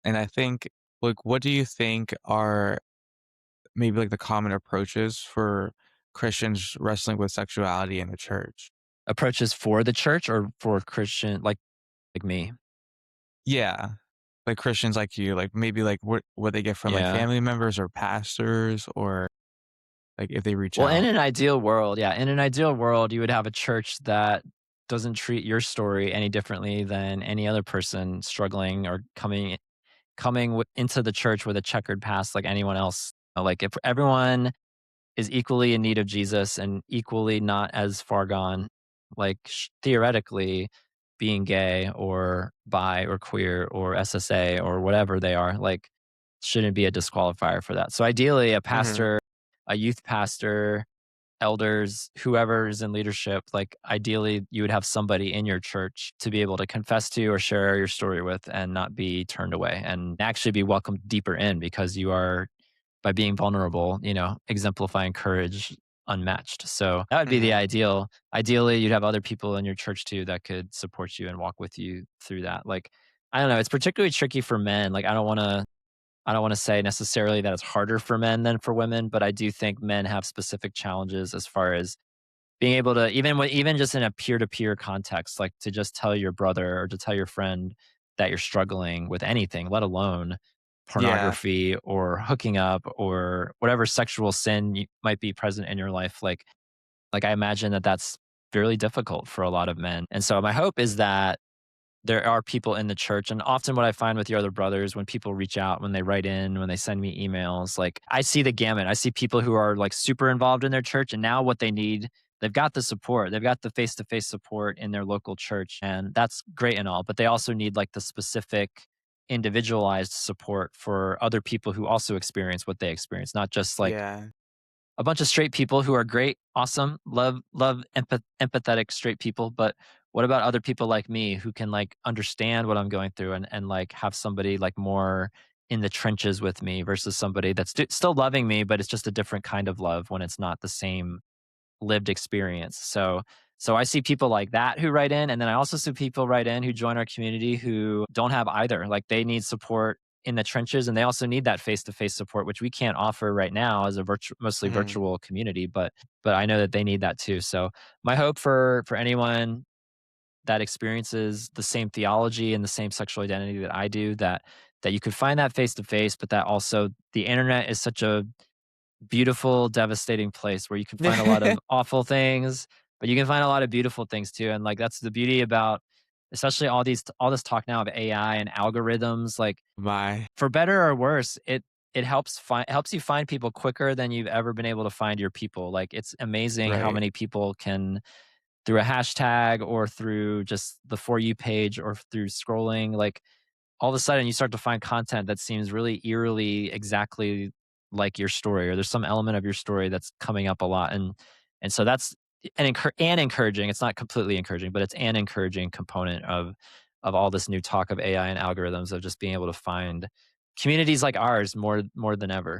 And I think, like, what do you think are maybe like the common approaches for Christians wrestling with sexuality in the church? Approaches for the church or for Christian like me? Yeah. Like Christians like you, like maybe like what they get from like Yeah. family members or pastors or like if they reach Well, in out. an ideal world, yeah, in an ideal world, you would have a church that doesn't treat your story any differently than any other person struggling or into the church with a checkered past like anyone else. Like if everyone is equally in need of Jesus and equally not as far gone, like theoretically being gay or bi or queer or SSA or whatever they are, like shouldn't be a disqualifier for that. So ideally, a Mhm. pastor, a youth pastor, elders, whoever is in leadership, like ideally you would have somebody in your church to be able to confess to or share your story with and not be turned away and actually be welcomed deeper in because you are by being vulnerable, exemplifying courage unmatched. So that would be the Mhm. ideal. Ideally, you'd have other people in your church too that could support you and walk with you through that. Like, I don't know, it's particularly tricky for men. Like, I don't want to say necessarily that it's harder for men than for women, but I do think men have specific challenges as far as being able to even just in a peer-to-peer context, like to just tell your brother or to tell your friend that you're struggling with anything, let alone Yeah. pornography or hooking up or whatever sexual sin might be present in your life. Like I imagine that that's fairly difficult for a lot of men. And so my hope is that there are people in the church, and often what I find with your other brothers, when people reach out, when they write in, when they send me emails, like I see the gamut. I see people who are like super involved in their church, and now what they need, they've got the support, they've got the face to face support in their local church, and that's great and all. But they also need like the specific, individualized support for other people who also experience what they experience, not just like Yeah. a bunch of straight people who are great, awesome, love empathetic straight people, but what about other people like me who can like understand what I'm going through and like have somebody like more in the trenches with me versus somebody that's still loving me, but it's just a different kind of love when it's not the same lived experience. So I see people like that who write in, and then I also see people write in who join our community who don't have either. Like they need support in the trenches, and they also need that face to face support, which we can't offer right now as a mostly Mhm. virtual community. But I know that they need that too. So my hope for anyone that experiences the same theology and the same sexual identity that I do, that you could find that face to face, but that also the internet is such a beautiful, devastating place where you can find a lot of awful things, but you can find a lot of beautiful things too. And like that's the beauty about especially all this talk now of AI and algorithms, like My for better or worse, it helps you find people quicker than you've ever been able to find your people. Like it's amazing how right. many people can through a hashtag or through just the for you page or through scrolling, like all of a sudden you start to find content that seems really eerily exactly like your story, or there's some element of your story that's coming up a lot, and so that's an encouraging. It's not completely encouraging, but it's an encouraging component of all this new talk of AI and algorithms of just being able to find communities like ours more than ever.